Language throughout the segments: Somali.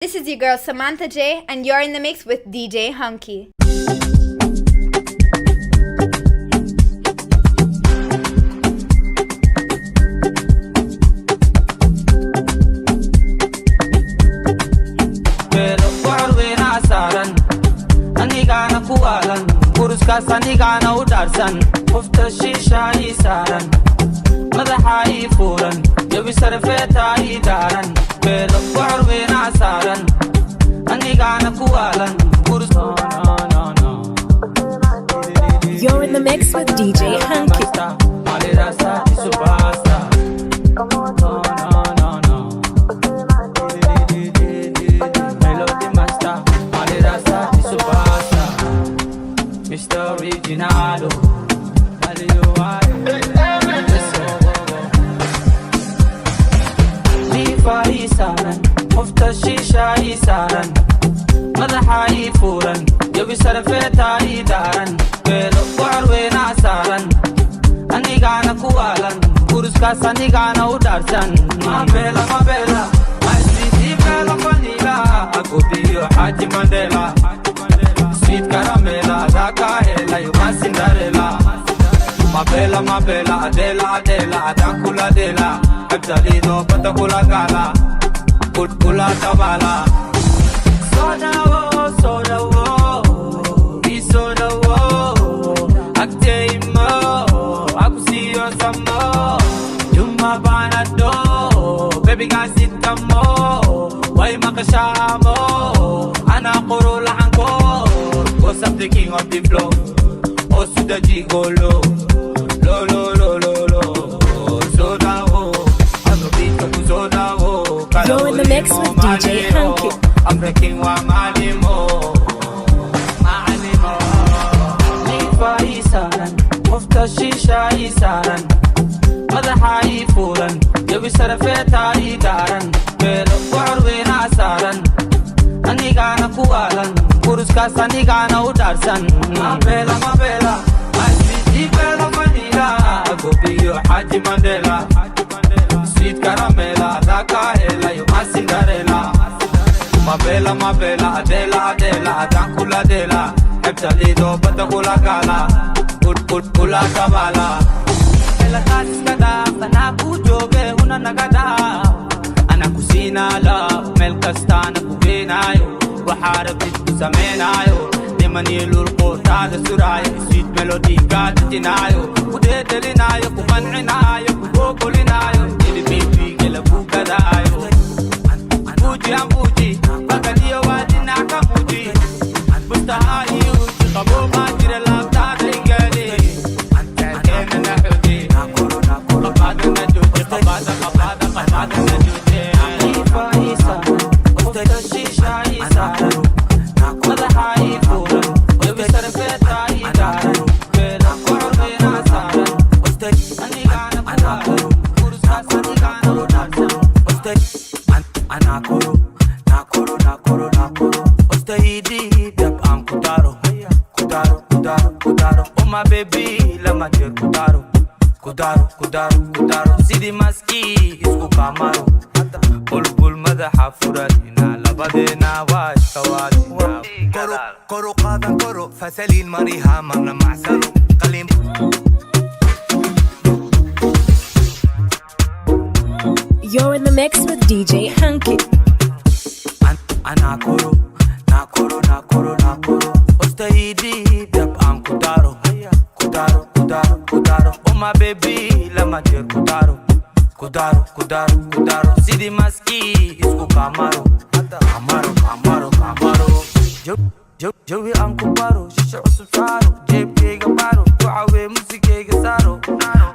This is your girl Samantha J, and you're in the mix with DJ Hunky. Sanigana udarsan qofta shisha isaran madaxa furan yabi sarfeeta idaran beelo warweena saran anigana kuwalan You're in the mix with DJ Hunky. Mr. Originalo, Lifa isaran, qofta shisha isaran, madaxa furan, yabi sarfeeta idaran, beelo warweena saran, anigana kuwalan, kuruskaas anigana udarsan, mabela, my sweetie bella vanilla, agobiyo Haji Mandela. Sweet caramela, Zakahela, you my Cinderella. Mabela, Adela, Adakula Adela. Abdalido, Patakula Gala. Kula Tabala. Soda, be soda, Actimo, Akusio Samo. Yuma Banado, baby, guys, sit come more. Why Makashamo? Anakorola Anko. I'm the king of the flow. Oh, Suda Gigolo. Lo. Soda, I'm the beat of Soda. You're in the mix with DJ Hunky. I'm the king of Malimo. Lifa isaran, qofta shisha isaran, madaxa furan, yabi sarfeeta idaran, beelo warweena saran, anigana kuwalan. Kuruskaas anigana udarsan, mabela, my sweetie bella vanilla, agobiyo Haji Mandela. Sweet caramela, Zakahela, you my Cinderella. Mabela, Adela, Adakula Adela. Abdalido, Patakula Gala. Kula Tabala. Ela kaskada, panaku jobe, una nagada. Anakusina la, melkastana kubenayo. وحاربت سمينايو دمني للقوت هذا سرايو سويت ميلودي قاعد تنايو وديت لنايو ومنعنايو وقولنايو اللي بيبي قلبو كدايو بوجي عم بوجي بقى لي وادي ناكا موجي مستهاي وجي قبو باجر الابتاد رجالي كينا نحوجي قبادة نجوجي قبادة نجوجي عيفا إيسا وقت الشيشة إيسا Kudaro Sidi maski isku kamaro Bulbul madaxa furadina labadena waa iskawaadina Koro qaadan koro fasaliin mariha marna macsaro qalin You're in the mix with DJ Hunky. Nakoro Ostahidi dab am kudaro Oh my baby lama jer kudaro Sidi maski isku kamaro Jawi aan ku baro shisha cusub saaro jeebkayga baaro ducawe musikayga saaro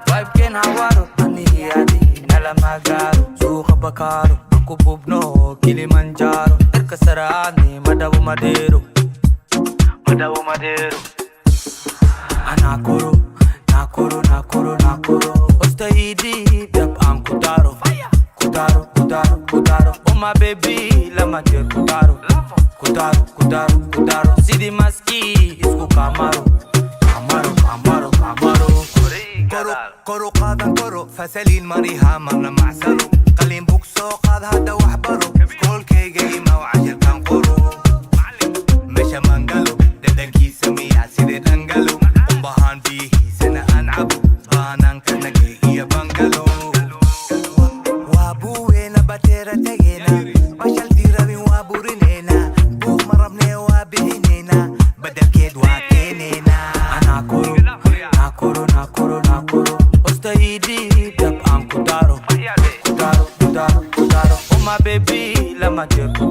vibekeen hawaaro anigi adi nala magaaro suuqa bakaaro anku bubno Kilimanjaro irka saraadni madabu madero Nakoro Ostahidi dab am kudaro Oh my baby lama jer kudaro Sidi maski isku kamaro Koro qaadan koro fasaliin mariha marna macsaro qalin bug soo qaad hadda wax baro koolkayga ima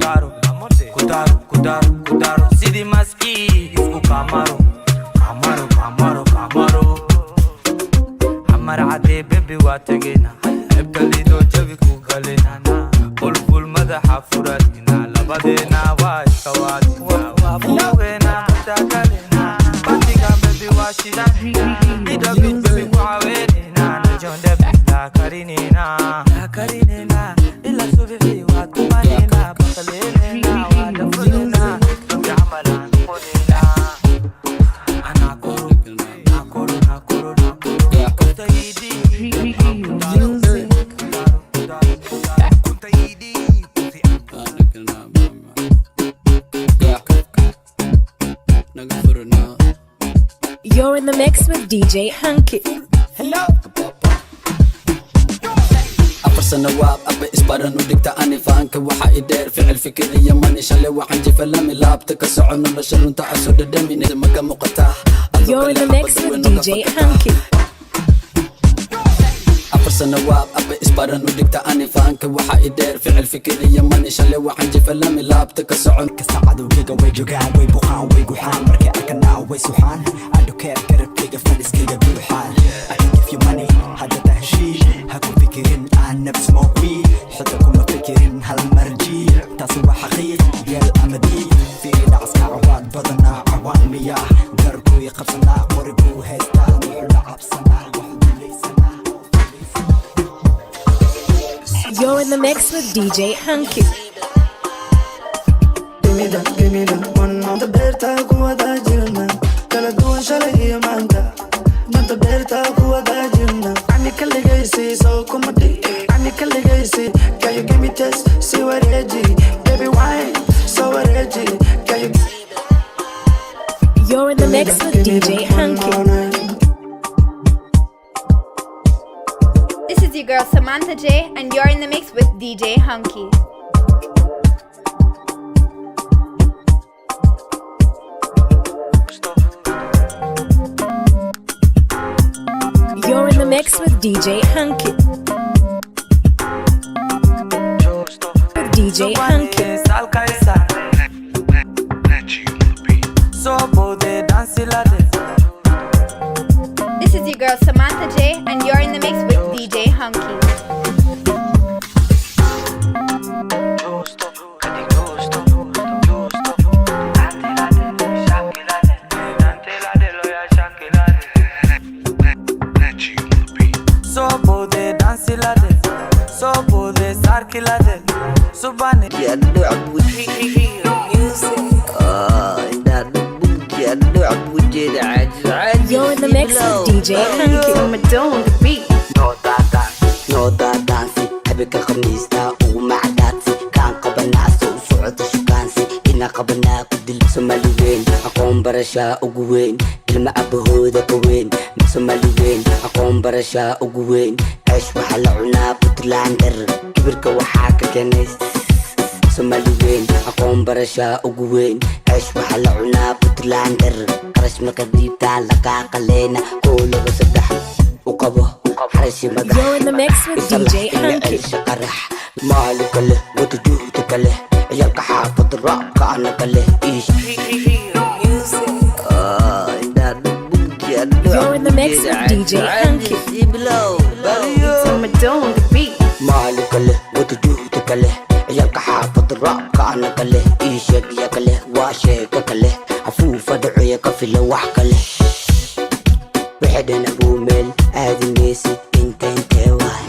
daro kudaro kudaro kudaro sidi maski isku kamaro kamaro kamaro kamaro hamar ade baby watagena ebdalido jawi ku galena bulbul madaxa furadina labadena waa iskawaadina fogena batagalena batiga baby washida ida baby kuawenina najonde la karinina ila subihi watumanina bakalena wadafulina yamalan qulina ana koro nakoro nakoro nakoro kutayidi You're in the mix with DJ Hunky. hello أفرسنا واب أبي إسبارن ودكتا أني فانك وحا إدير فعل فكري يماني شالي وحن جيفا لامي لابتك سعون نشرون تعسود دمي نزمك مقتاح You're in the mix with DJ Hunky. أفرسنا واب أبي إسبارن ودكتا أني فانك وحا إدير فعل فكري يماني شالي وحن جيفا لامي لابتك سعون كساعدو كيغا وي جوغان وي بوخان وي قوحان مركي أكنا وي سوحان عدو كير كرب كيغا فلس كيغا بيوحان I can give you money هذا تهشيش هكون فكرين عن نفس موقي حتى كون ما فكرين هالمرجي تاسوا حقيق يا الأمدي في نعس كعواد بدنا عوان مياه قربو يقبسنا قربو هيستان وحل عبسنا وحد ليسنا You're in the mix with DJ Hunky. Give me that one on the berta kuwada jirna kala duwan shalay iyo maanta nanta berta kuwada jirna ani kaligaysi so kumadi ani kaligaysi can you give me test see what edgy baby wine so what edgy can you You're in the mix with DJ Hunky. This is your girl Samantha J, and you're in the mix with DJ Hunky. You're in the mix with DJ Hunky. With DJ Hunky. This is your girl Samantha J, and you're in the mix with DJ Hunky. You're in the mix with DJ Hunky. No dadansi habika khamiista ugu macdaadsi kaan qabanaaso u socota shukaansi ina qabanaa ku dil Somali weyn aqoon barashaa ugu weyn ilma abahooda ka weyn Somali weyn aqoon barashaa ugu weyn ceesh waxaa la cunaa Puntland dar kibirka waxaa ka keenay Somali weyn aqoon barashaa ugu weyn ceesh waxaa la cunaa Puntland dar qarash marka diibtaa lagaa qaleena koo laba saddex u qabo You're in the mix with DJ Hunky. مالك له وتجودك له عيالك حافظ الراب كأنك له إيش You're in the mix with DJ Hunky. مالك له وتجودك له عيالك حافظ الراب كأنك له إيش يك له واشيك له عفوف دعيك في لوحك له وحدنا بومل هذه ميسي انت واي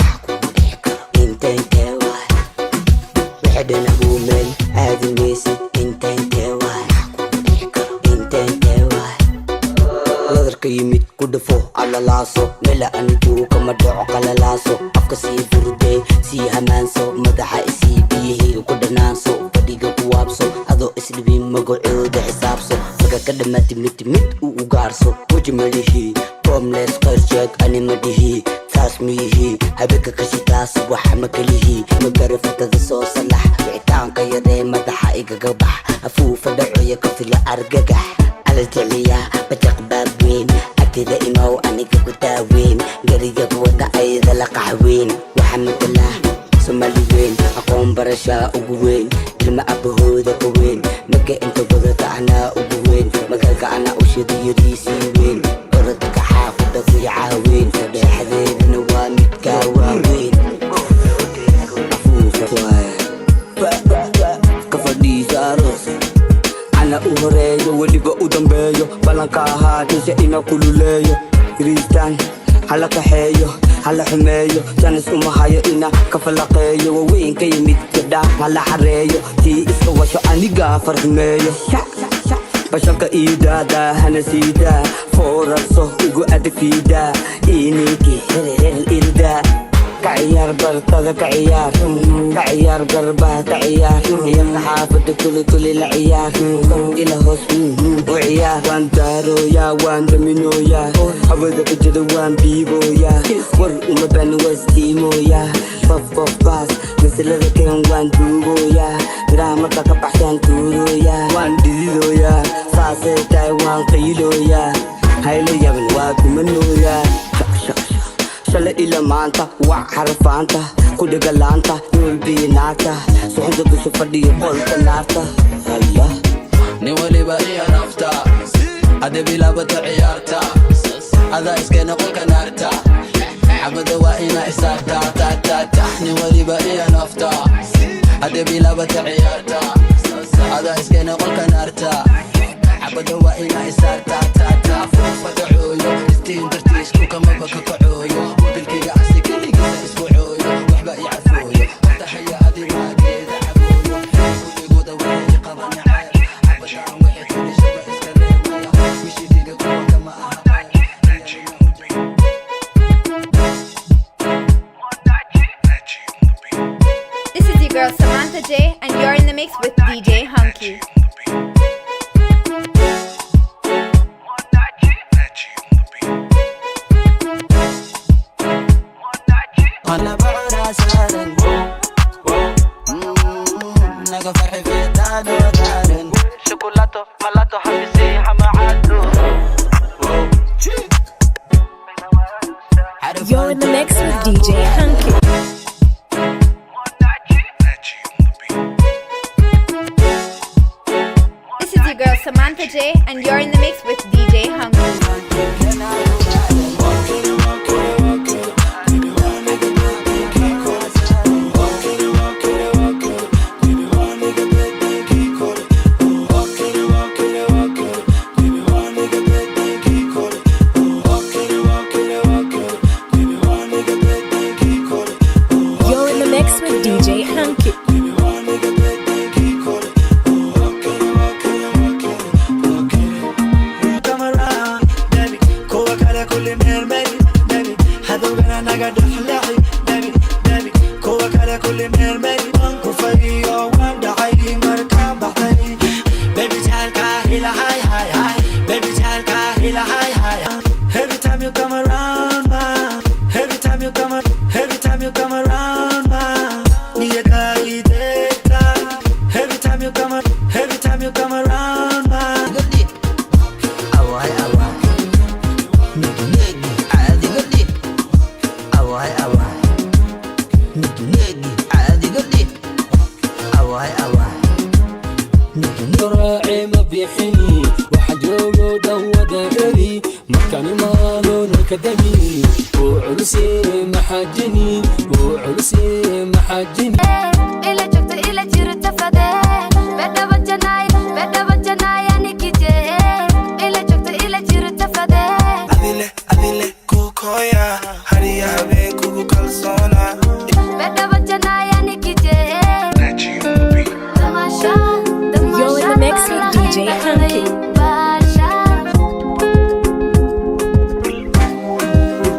وحدنا بومل هذه ميسي انت واي نظرك يميت كدفو على لاسو ملا انجو كما دعو على لاسو افك سي فردي سي همانسو مدح اسي بيه وكدنانسو فديق كوابسو هذو اسلبي مقعود حسابسو فكا كدمات ميت وقارسو وجماليه homeless قرشك أنا مديه تاسميه هبك كشتاس وحمكليه مقرفة ذا صلح بعتان كيدي مدح إيقا قبح أفوف دعويك في الأرققح على التعلية بتق بابوين أكيد إمو أنيك كتاوين قريقك ودا أيضا لقحوين وحمد الله Somali weyn aqoon barashaa ugu weyn ilma abahooda ka weyn marka inta wadata anaa ugu weyn magaalka anaa u shadiyadiisii weyn orodka xaafada ku caaweyn sadexdeedana waa midkaa waaweyn ka fadhiisa aroos ana u horeeyo weliba u dambeeyo ballanka ahaatayse ina kululeeyo riistaan hala kaxeeyo hala xumeeyo janis uma hayo ina ka falaqeeyo waweyn ka yimid gabdhaa hala xareeyo tii iska washo anigaa farxumeeyo bashalka iidaada hana siidaa foorarso igu adfiidaa ininki herer irdaa كعيار برطة كعيار كعيار قربها كعيار يلا حافظ كل العيار كم إلى هوس وعيار وان دارو يا وان دمينو يا حفظ بجد وان بيبو يا ور ومبان وستيمو يا فف باس مثل ذكين وان دوبو يا درامة كبحشان تورو يا وان ديدو يا ساسي تايوان قيلو يا هايلو يا من واكو منو يا shala ila maanta wac xarfaanta ku dhagalaanta nulbiyi naagta suxunta dusha fadhiyo qolka naarta allah nin waliba iyo nafta hadda bilaabata ciyaarta adaa iskeena qolka naarta xabada waa ina isaarta tatata nin waliba iyo nafta hadda bilaabata ciyaarta adaa iskeena qolka naarta xabada waa ina isaarta tata fata cooyo istiin dartiis kukama baka kacooyo bilkiga asi keligiisa isku cooyo waxba i carfooyo taxaya adigaageeda cabooyo kuligooda waxay qabana ceeb cabadaan waxay tulishaba iska leemaya wishigiga kuwa kama aha This is your girl Samantha J, and you're in the mix with DJ Hunky. أنا بعنا سهرن نقا فرحي في دانو دارن شوكولاتو مالاتو حبيسي حماعاتو You're in the mix with DJ Hunky. This is your girl Samantha J, and you're in the mix with DJ Hunky.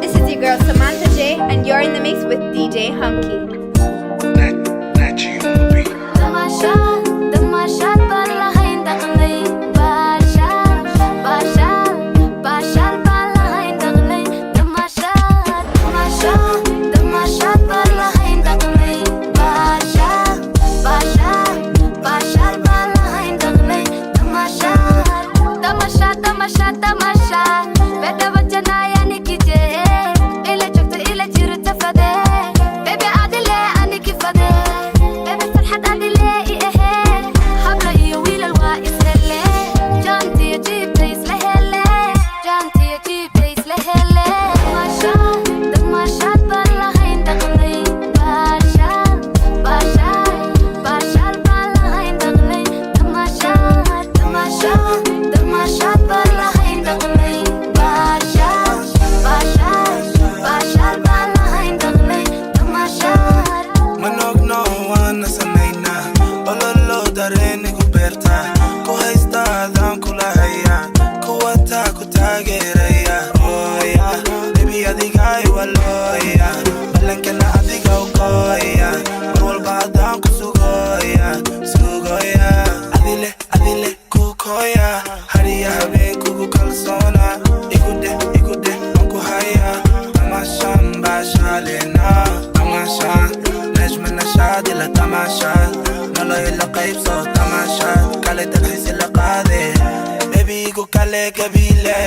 This is your girl Samantha J, and you're in the mix with DJ Hunky. taageertaa ku haystaadaan kula hayaa kuwataa ku taageeraya hooya bebi adigaay walooya ballankana adiga u gooya mar walba haddaan ku sugooya sugooya adile ku kooya hariya habeenkugu kalsoona igudheh waan ku haya tamashaan baashaalena tamashaan najma nashaad ila tamashaan nolo ila qaybsoo tamashaan kale dalxiis ila qaade bebigu kale gabiile